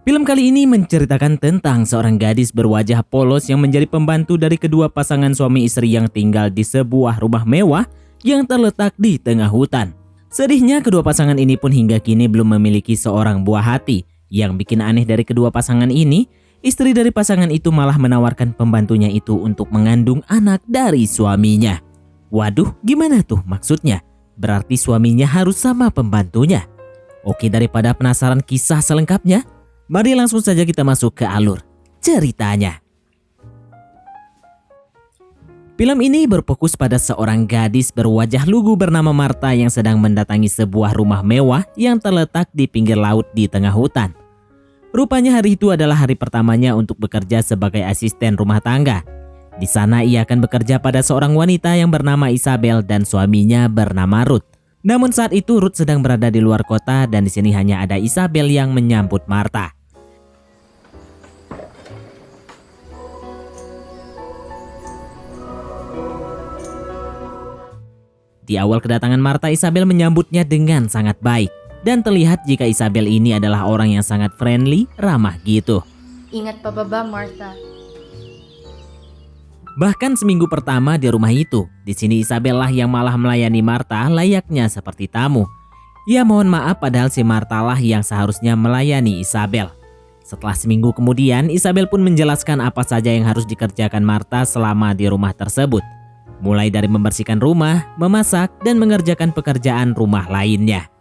Film kali ini menceritakan tentang seorang gadis berwajah polos yang menjadi pembantu dari kedua pasangan suami istri yang tinggal di sebuah rumah mewah yang terletak di tengah hutan. Sedihnya kedua pasangan ini pun hingga kini belum memiliki seorang buah hati. Yang bikin aneh dari kedua pasangan ini, istri dari pasangan itu malah menawarkan pembantunya itu untuk mengandung anak dari suaminya. Waduh, gimana tuh maksudnya? Berarti suaminya harus sama pembantunya. Oke, daripada penasaran kisah selengkapnya, mari langsung saja kita masuk ke alur ceritanya. Film ini berfokus pada seorang gadis berwajah lugu bernama Martha yang sedang mendatangi sebuah rumah mewah yang terletak di pinggir laut di tengah hutan. Rupanya hari itu adalah hari pertamanya untuk bekerja sebagai asisten rumah tangga. Di sana ia akan bekerja pada seorang wanita yang bernama Isabel dan suaminya bernama Ruth. Namun saat itu Ruth sedang berada di luar kota dan di sini hanya ada Isabel yang menyambut Martha. Di awal kedatangan Martha, Isabel menyambutnya dengan sangat baik. Dan terlihat jika Isabel ini adalah orang yang sangat friendly, ramah gitu. Ingat pababa, Martha. Bahkan seminggu pertama di rumah itu, di sini Isabel lah yang malah melayani Martha layaknya seperti tamu. Ya mohon maaf padahal si Martha lah yang seharusnya melayani Isabel. Setelah seminggu kemudian, Isabel pun menjelaskan apa saja yang harus dikerjakan Martha selama di rumah tersebut. Mulai dari membersihkan rumah, memasak, dan mengerjakan pekerjaan rumah lainnya.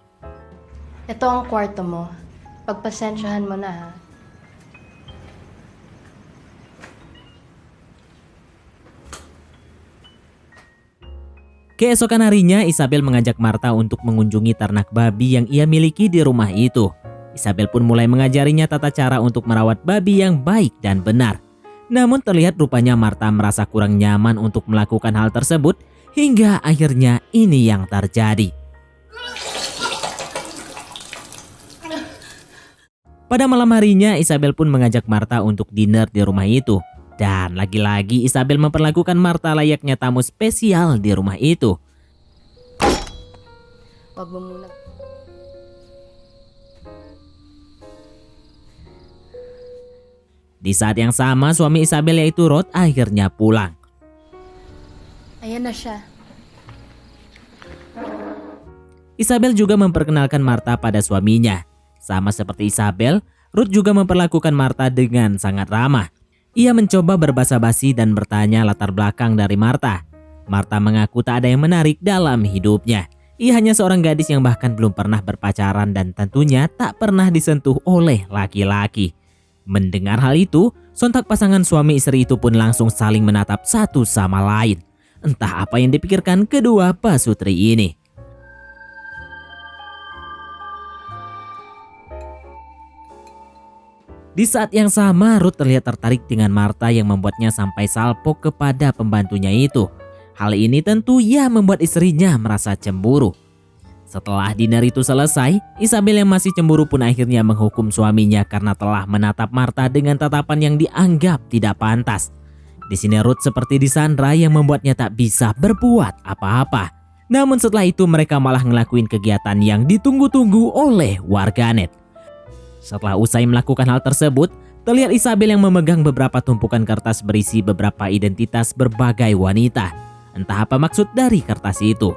Ito ang kwarto mo. Pagpasensyahan mo na ha. Keesokan harinya, Isabel mengajak Martha untuk mengunjungi ternak babi yang ia miliki di rumah itu. Isabel pun mulai mengajarinya tata cara untuk merawat babi yang baik dan benar. Namun terlihat rupanya Martha merasa kurang nyaman untuk melakukan hal tersebut hingga akhirnya ini yang terjadi. Pada malam harinya, Isabel pun mengajak Martha untuk dinner di rumah itu. Dan lagi-lagi Isabel memperlakukan Martha layaknya tamu spesial di rumah itu. Wag mo muna. Di saat yang sama, suami Isabel yaitu Ruth akhirnya pulang. Ayan na siya. Isabel juga memperkenalkan Martha pada suaminya. Sama seperti Isabel, Ruth juga memperlakukan Martha dengan sangat ramah. Ia mencoba berbasa-basi dan bertanya latar belakang dari Martha. Martha mengaku tak ada yang menarik dalam hidupnya. Ia hanya seorang gadis yang bahkan belum pernah berpacaran dan tentunya tak pernah disentuh oleh laki-laki. Mendengar hal itu, sontak pasangan suami istri itu pun langsung saling menatap satu sama lain. Entah apa yang dipikirkan kedua pasutri ini. Di saat yang sama, Ruth terlihat tertarik dengan Martha yang membuatnya sampai salpok kepada pembantunya itu. Hal ini tentu ya membuat istrinya merasa cemburu. Setelah dinner itu selesai, Isabel yang masih cemburu pun akhirnya menghukum suaminya karena telah menatap Martha dengan tatapan yang dianggap tidak pantas. Di sini Ruth seperti disandra yang membuatnya tak bisa berbuat apa-apa. Namun setelah itu mereka malah ngelakuin kegiatan yang ditunggu-tunggu oleh warganet. Setelah usai melakukan hal tersebut, terlihat Isabel yang memegang beberapa tumpukan kertas berisi beberapa identitas berbagai wanita. Entah apa maksud dari kertas itu.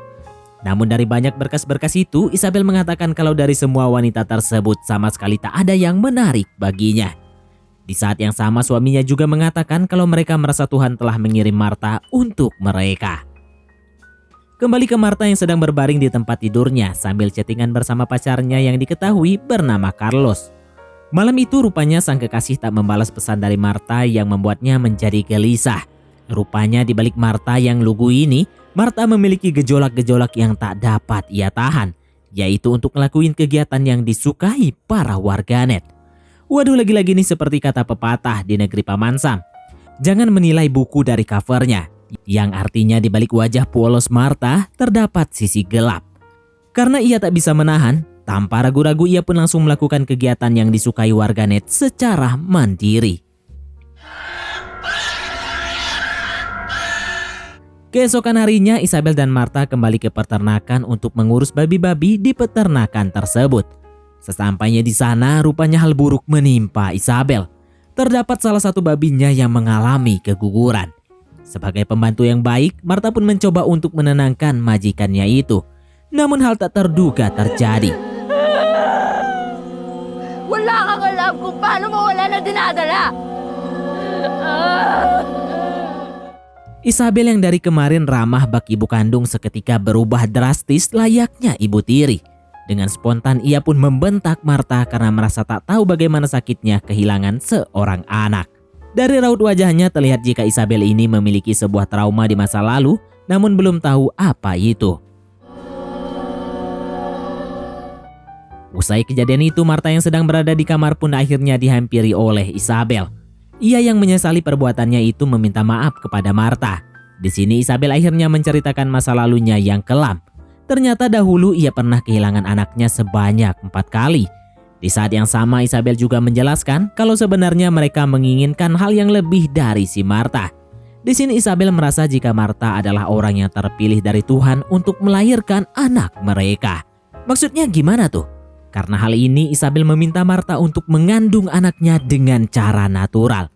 Namun dari banyak berkas-berkas itu, Isabel mengatakan kalau dari semua wanita tersebut sama sekali tak ada yang menarik baginya. Di saat yang sama suaminya juga mengatakan kalau mereka merasa Tuhan telah mengirim Martha untuk mereka. Kembali ke Martha yang sedang berbaring di tempat tidurnya sambil chattingan bersama pacarnya yang diketahui bernama Carlos. Malam itu rupanya sang kekasih tak membalas pesan dari Martha yang membuatnya menjadi gelisah. Rupanya di balik Martha yang lugu ini, Martha memiliki gejolak-gejolak yang tak dapat ia tahan, yaitu untuk ngelakuin kegiatan yang disukai para warganet. Waduh, lagi-lagi nih seperti kata pepatah di negeri Paman Sam. Jangan menilai buku dari covernya, yang artinya di balik wajah polos Martha terdapat sisi gelap. Karena ia tak bisa menahan, tanpa ragu-ragu ia pun langsung melakukan kegiatan yang disukai warganet secara mandiri. Keesokan harinya, Isabel dan Martha kembali ke peternakan untuk mengurus babi-babi di peternakan tersebut. Sesampainya di sana, rupanya hal buruk menimpa Isabel. Terdapat salah satu babinya yang mengalami keguguran. Sebagai pembantu yang baik, Marta pun mencoba untuk menenangkan majikannya itu. Namun hal tak terduga terjadi. Wala kang alam kung paano mawala na dinadala! Isabel yang dari kemarin ramah bak ibu kandung seketika berubah drastis layaknya ibu tiri. Dengan spontan ia pun membentak Marta karena merasa tak tahu bagaimana sakitnya kehilangan seorang anak. Dari raut wajahnya terlihat jika Isabel ini memiliki sebuah trauma di masa lalu, namun belum tahu apa itu. Usai kejadian itu, Marta yang sedang berada di kamar pun akhirnya dihampiri oleh Isabel. Ia yang menyesali perbuatannya itu meminta maaf kepada Marta. Di sini Isabel akhirnya menceritakan masa lalunya yang kelam. Ternyata dahulu ia pernah kehilangan anaknya sebanyak 4 kali. Di saat yang sama Isabel juga menjelaskan kalau sebenarnya mereka menginginkan hal yang lebih dari si Marta. Di sini Isabel merasa jika Marta adalah orang yang terpilih dari Tuhan untuk melahirkan anak mereka. Maksudnya gimana tuh? Karena hal ini Isabel meminta Marta untuk mengandung anaknya dengan cara natural.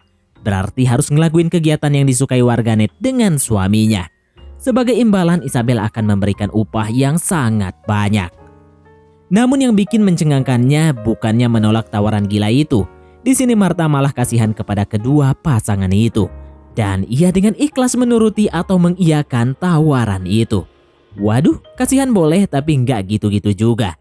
Berarti harus ngelakuin kegiatan yang disukai warganet dengan suaminya. Sebagai imbalan Isabel akan memberikan upah yang sangat banyak. Namun yang bikin mencengangkannya bukannya menolak tawaran gila itu. Di sini Marta malah kasihan kepada kedua pasangan itu. Dan ia dengan ikhlas menuruti atau mengiyakan tawaran itu. Waduh, kasihan boleh tapi nggak gitu-gitu juga.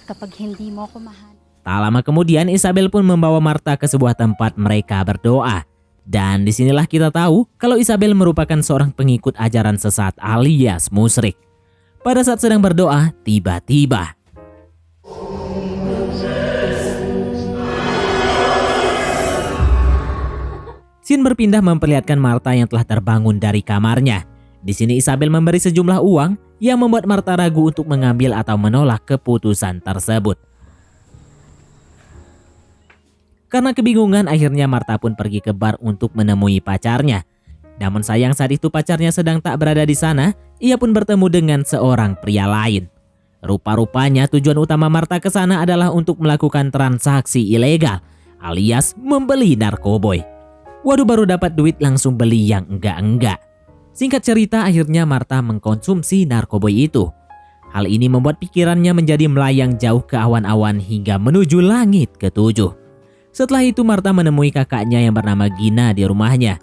Kapag hindi mo ako mahal. Tak lama kemudian Isabel pun membawa Marta ke sebuah tempat mereka berdoa. Dan disinilah kita tahu kalau Isabel merupakan seorang pengikut ajaran sesat alias musyrik. Pada saat sedang berdoa, tiba-tiba scene berpindah memperlihatkan Marta yang telah terbangun dari kamarnya. Di sini Isabel memberi sejumlah uang yang membuat Marta ragu untuk mengambil atau menolak keputusan tersebut. Karena kebingungan, akhirnya Marta pun pergi ke bar untuk menemui pacarnya. Namun sayang saat itu pacarnya sedang tak berada di sana, ia pun bertemu dengan seorang pria lain. Rupa-rupanya tujuan utama Marta ke sana adalah untuk melakukan transaksi ilegal, alias membeli narkoboy. Waduh, baru dapat duit langsung beli yang enggak-enggak. Singkat cerita, akhirnya Marta mengkonsumsi narkoboy itu. Hal ini membuat pikirannya menjadi melayang jauh ke awan-awan hingga menuju langit ketujuh. Setelah itu Marta menemui kakaknya yang bernama Gina di rumahnya.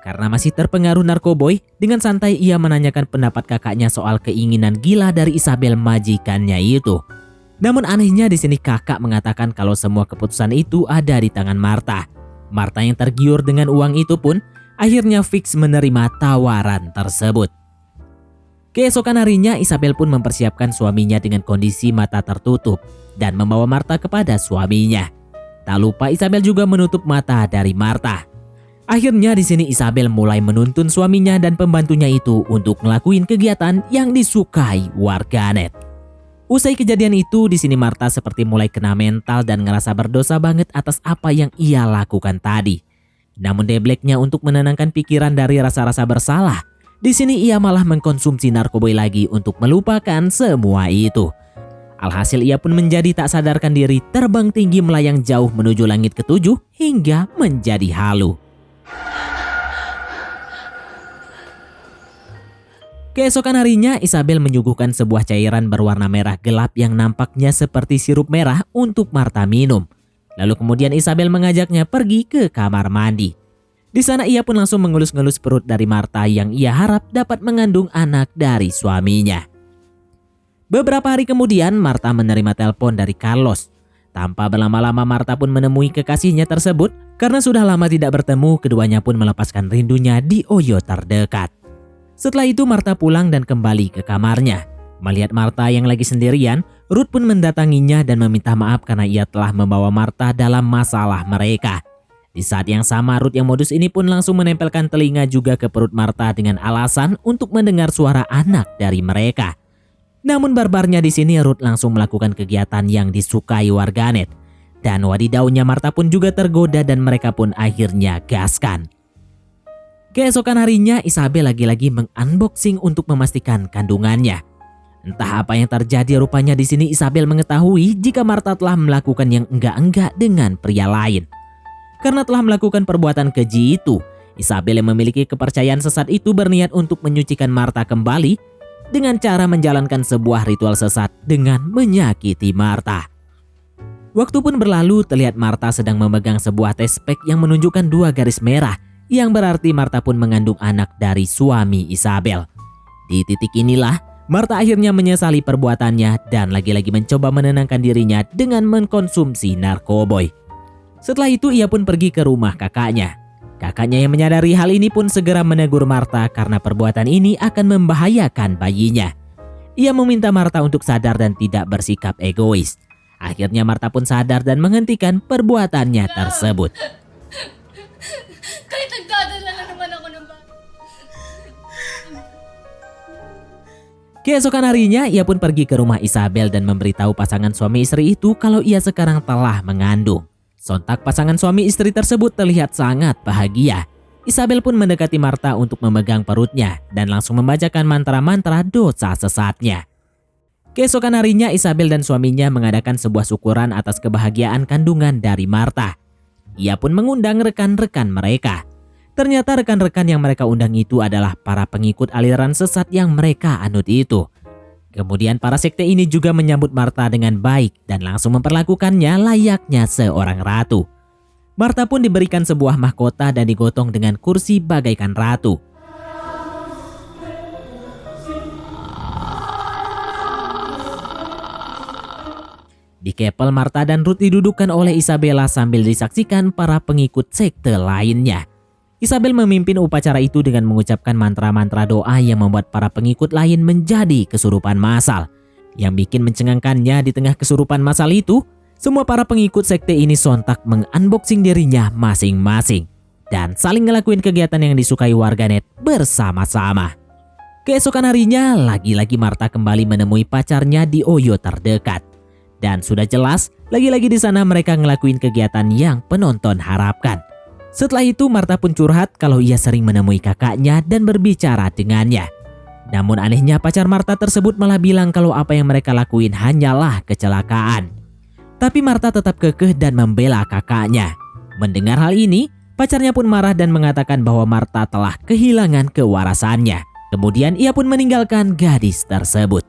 Karena masih terpengaruh narkoboy, dengan santai ia menanyakan pendapat kakaknya soal keinginan gila dari Isabel majikannya itu. Namun anehnya di sini kakak mengatakan kalau semua keputusan itu ada di tangan Marta. Marta yang tergiur dengan uang itu pun akhirnya fix menerima tawaran tersebut. Keesokan harinya Isabel pun mempersiapkan suaminya dengan kondisi mata tertutup dan membawa Marta kepada suaminya. Tak lupa Isabel juga menutup mata dari Marta. Akhirnya di sini Isabel mulai menuntun suaminya dan pembantunya itu untuk ngelakuin kegiatan yang disukai warganet. Usai kejadian itu, di sini Marta seperti mulai kena mental dan ngerasa berdosa banget atas apa yang ia lakukan tadi. Namun debleknya untuk menenangkan pikiran dari rasa-rasa bersalah, di sini ia malah mengkonsumsi narkoboy lagi untuk melupakan semua itu. Alhasil ia pun menjadi tak sadarkan diri, terbang tinggi melayang jauh menuju langit ketujuh hingga menjadi halu. Keesokan harinya Isabel menyuguhkan sebuah cairan berwarna merah gelap yang nampaknya seperti sirup merah untuk Marta minum. Lalu kemudian Isabel mengajaknya pergi ke kamar mandi. Di sana ia pun langsung mengelus-ngelus perut dari Marta yang ia harap dapat mengandung anak dari suaminya. Beberapa hari kemudian Marta menerima telepon dari Carlos. Tanpa berlama-lama Marta pun menemui kekasihnya tersebut. Karena sudah lama tidak bertemu, keduanya pun melepaskan rindunya di Oyo terdekat. Setelah itu Marta pulang dan kembali ke kamarnya. Melihat Marta yang lagi sendirian, Ruth pun mendatanginya dan meminta maaf karena ia telah membawa Marta dalam masalah mereka. Di saat yang sama, Ruth yang modus ini pun langsung menempelkan telinga juga ke perut Marta dengan alasan untuk mendengar suara anak dari mereka. Namun barbarnya di sini Ruth langsung melakukan kegiatan yang disukai warganet. Dan wadidaunya Marta pun juga tergoda dan mereka pun akhirnya gaskan. Keesokan harinya Isabel lagi-lagi mengunboxing untuk memastikan kandungannya. Entah apa yang terjadi, rupanya di sini Isabel mengetahui jika Marta telah melakukan yang enggak-enggak dengan pria lain. Karena telah melakukan perbuatan keji itu, Isabel yang memiliki kepercayaan sesat itu berniat untuk menyucikan Marta kembali dengan cara menjalankan sebuah ritual sesat dengan menyakiti Marta. Waktu pun berlalu, terlihat Marta sedang memegang sebuah tespek yang menunjukkan 2 garis merah, yang berarti Marta pun mengandung anak dari suami Isabel. Di titik inilah, Marta akhirnya menyesali perbuatannya dan lagi-lagi mencoba menenangkan dirinya dengan mengkonsumsi narkoboy. Setelah itu ia pun pergi ke rumah kakaknya. Kakaknya yang menyadari hal ini pun segera menegur Marta karena perbuatan ini akan membahayakan bayinya. Ia meminta Marta untuk sadar dan tidak bersikap egois. Akhirnya Marta pun sadar dan menghentikan perbuatannya tersebut. Kahit nagdadala na naman ako ng bata. Keesokan harinya, ia pun pergi ke rumah Isabel dan memberitahu pasangan suami istri itu kalau ia sekarang telah mengandung. Sontak pasangan suami istri tersebut terlihat sangat bahagia. Isabel pun mendekati Marta untuk memegang perutnya dan langsung membacakan mantra-mantra dosa sesatnya. Keesokan harinya, Isabel dan suaminya mengadakan sebuah syukuran atas kebahagiaan kandungan dari Marta. Ia pun mengundang rekan-rekan mereka. Ternyata rekan-rekan yang mereka undang itu adalah para pengikut aliran sesat yang mereka anut itu. Kemudian para sekte ini juga menyambut Marta dengan baik dan langsung memperlakukannya layaknya seorang ratu. Marta pun diberikan sebuah mahkota dan digotong dengan kursi bagaikan ratu. Di kepel, Marta dan Ruth didudukkan oleh Isabella sambil disaksikan para pengikut sekte lainnya. Isabel memimpin upacara itu dengan mengucapkan mantra-mantra doa yang membuat para pengikut lain menjadi kesurupan massal. Yang bikin mencengangkannya, di tengah kesurupan massal itu, semua para pengikut sekte ini sontak mengunboxing dirinya masing-masing dan saling ngelakuin kegiatan yang disukai warganet bersama-sama. Keesokan harinya, lagi-lagi Marta kembali menemui pacarnya di Oyo terdekat. Dan sudah jelas, lagi-lagi di sana mereka ngelakuin kegiatan yang penonton harapkan. Setelah itu Marta pun curhat kalau ia sering menemui kakaknya dan berbicara dengannya. Namun anehnya pacar Marta tersebut malah bilang kalau apa yang mereka lakuin hanyalah kecelakaan. Tapi Marta tetap kekeh dan membela kakaknya. Mendengar hal ini, pacarnya pun marah dan mengatakan bahwa Marta telah kehilangan kewarasannya. Kemudian ia pun meninggalkan gadis tersebut.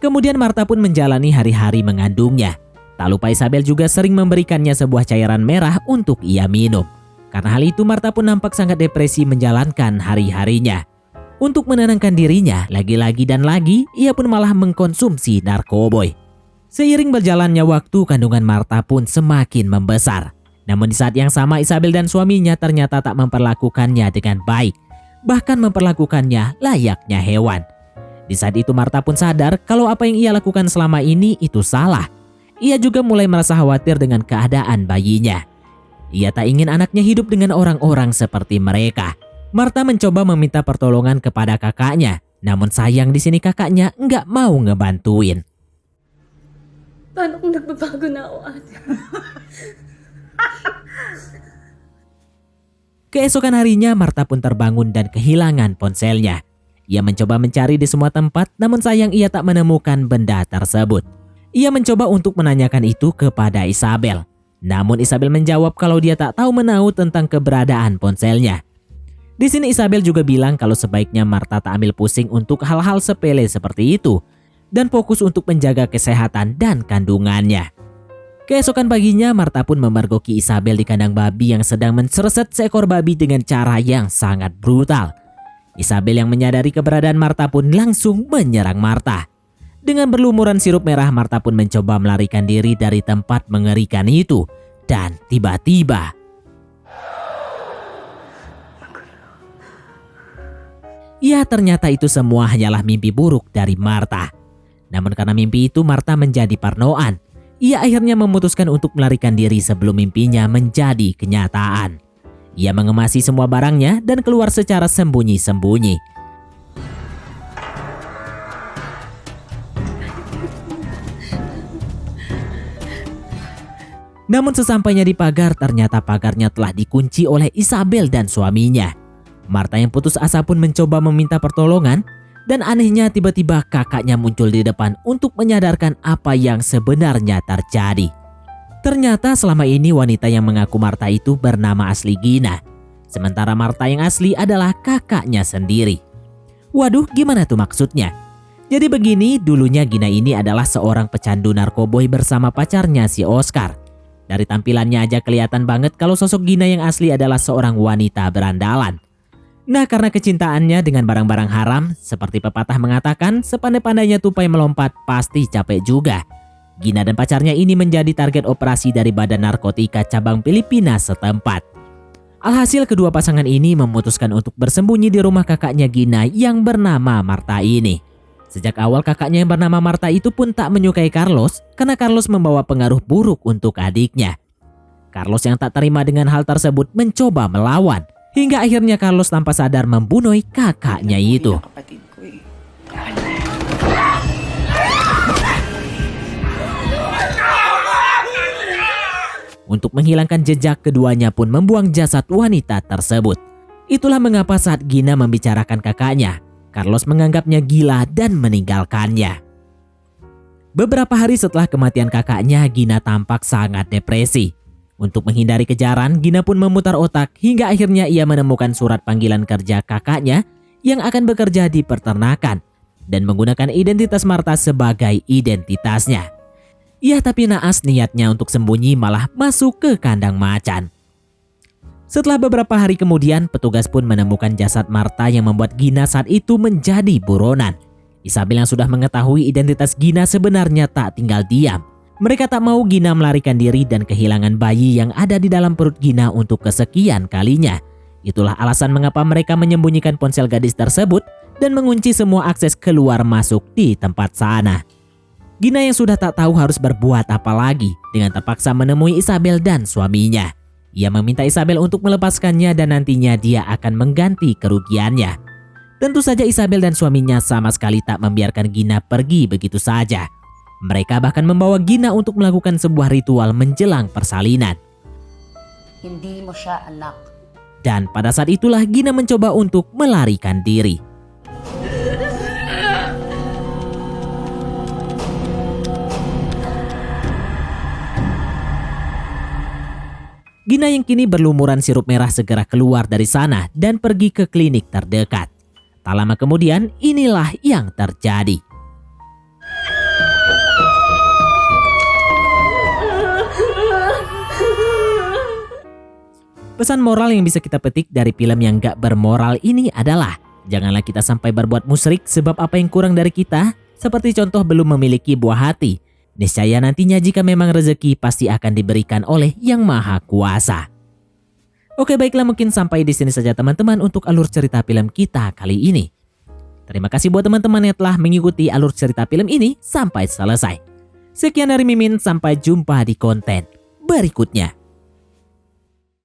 Kemudian Marta pun menjalani hari-hari mengandungnya. Tak lupa Isabel juga sering memberikannya sebuah cairan merah untuk ia minum. Karena hal itu Marta pun nampak sangat depresi menjalankan hari-harinya. Untuk menenangkan dirinya, lagi-lagi dan lagi, ia pun malah mengkonsumsi narkoboy. Seiring berjalannya waktu, kandungan Marta pun semakin membesar. Namun di saat yang sama Isabel dan suaminya ternyata tak memperlakukannya dengan baik. Bahkan memperlakukannya layaknya hewan. Di saat itu Marta pun sadar kalau apa yang ia lakukan selama ini itu salah. Ia juga mulai merasa khawatir dengan keadaan bayinya. Ia tak ingin anaknya hidup dengan orang-orang seperti mereka. Marta mencoba meminta pertolongan kepada kakaknya. Namun sayang di sini kakaknya nggak mau ngebantuin. Paano kung nagbabago na ako, ate? Keesokan harinya Marta pun terbangun dan kehilangan ponselnya. Ia mencoba mencari di semua tempat, namun sayang ia tak menemukan benda tersebut. Ia mencoba untuk menanyakan itu kepada Isabel. Namun Isabel menjawab kalau dia tak tahu menahu tentang keberadaan ponselnya. Di sini Isabel juga bilang kalau sebaiknya Marta tak ambil pusing untuk hal-hal sepele seperti itu dan fokus untuk menjaga kesehatan dan kandungannya. Keesokan paginya Marta pun memergoki Isabel di kandang babi yang sedang menserset seekor babi dengan cara yang sangat brutal. Isabel yang menyadari keberadaan Marta pun langsung menyerang Marta. Dengan berlumuran sirup merah, Marta pun mencoba melarikan diri dari tempat mengerikan itu. Dan tiba-tiba ya, ternyata itu semua hanyalah mimpi buruk dari Marta. Namun karena mimpi itu Marta menjadi parnoan. Ia akhirnya memutuskan untuk melarikan diri sebelum mimpinya menjadi kenyataan. Ia mengemasi semua barangnya dan keluar secara sembunyi-sembunyi. Namun sesampainya di pagar, ternyata pagarnya telah dikunci oleh Isabel dan suaminya. Marta yang putus asa pun mencoba meminta pertolongan Dan anehnya tiba-tiba kakaknya muncul di depan untuk menyadarkan apa yang sebenarnya terjadi. Ternyata selama ini wanita yang mengaku Marta itu bernama asli Gina. Sementara Marta yang asli adalah kakaknya sendiri. Waduh, gimana tuh maksudnya? Jadi begini, dulunya Gina ini adalah seorang pecandu narkoboy bersama pacarnya si Oscar. Dari tampilannya aja kelihatan banget kalau sosok Gina yang asli adalah seorang wanita berandalan. Nah, karena kecintaannya dengan barang-barang haram, seperti pepatah mengatakan, sepandai-pandainya tupai melompat pasti capek juga. Gina dan pacarnya ini menjadi target operasi dari Badan Narkotika Cabang Filipina setempat. Alhasil kedua pasangan ini memutuskan untuk bersembunyi di rumah kakaknya Gina yang bernama Marta ini. Sejak awal kakaknya yang bernama Marta itu pun tak menyukai Carlos karena Carlos membawa pengaruh buruk untuk adiknya. Carlos yang tak terima dengan hal tersebut mencoba melawan. Hingga akhirnya Carlos tanpa sadar membunuh kakaknya itu. Untuk menghilangkan jejak, keduanya pun membuang jasad wanita tersebut. Itulah mengapa saat Gina membicarakan kakaknya, Carlos menganggapnya gila dan meninggalkannya. Beberapa hari setelah kematian kakaknya, Gina tampak sangat depresi. Untuk menghindari kejaran, Gina pun memutar otak hingga akhirnya ia menemukan surat panggilan kerja kakaknya yang akan bekerja di peternakan dan menggunakan identitas Marta sebagai identitasnya. Ya, tapi naas niatnya untuk sembunyi malah masuk ke kandang macan. Setelah beberapa hari kemudian, petugas pun menemukan jasad Marta yang membuat Gina saat itu menjadi buronan. Isabel yang sudah mengetahui identitas Gina sebenarnya tak tinggal diam. Mereka tak mau Gina melarikan diri dan kehilangan bayi yang ada di dalam perut Gina untuk kesekian kalinya. Itulah alasan mengapa mereka menyembunyikan ponsel gadis tersebut dan mengunci semua akses keluar masuk di tempat sana. Gina yang sudah tak tahu harus berbuat apa lagi dengan terpaksa menemui Isabel dan suaminya. Ia meminta Isabel untuk melepaskannya dan nantinya dia akan mengganti kerugiannya. Tentu saja Isabel dan suaminya sama sekali tak membiarkan Gina pergi begitu saja. Mereka bahkan membawa Gina untuk melakukan sebuah ritual menjelang persalinan. Hindi mo siya anak. Dan pada saat itulah Gina mencoba untuk melarikan diri. Gina yang kini berlumuran sirup merah segera keluar dari sana dan pergi ke klinik terdekat. Tak lama kemudian, inilah yang terjadi. Pesan moral yang bisa kita petik dari film yang gak bermoral ini adalah janganlah kita sampai berbuat musyrik sebab apa yang kurang dari kita, seperti contoh belum memiliki buah hati. Niscaya nantinya jika memang rezeki pasti akan diberikan oleh Yang Maha Kuasa. Oke, baiklah, mungkin sampai di sini saja teman-teman untuk alur cerita film kita kali ini. Terima kasih buat teman-teman yang telah mengikuti alur cerita film ini sampai selesai. Sekian dari Mimin, sampai jumpa di konten berikutnya.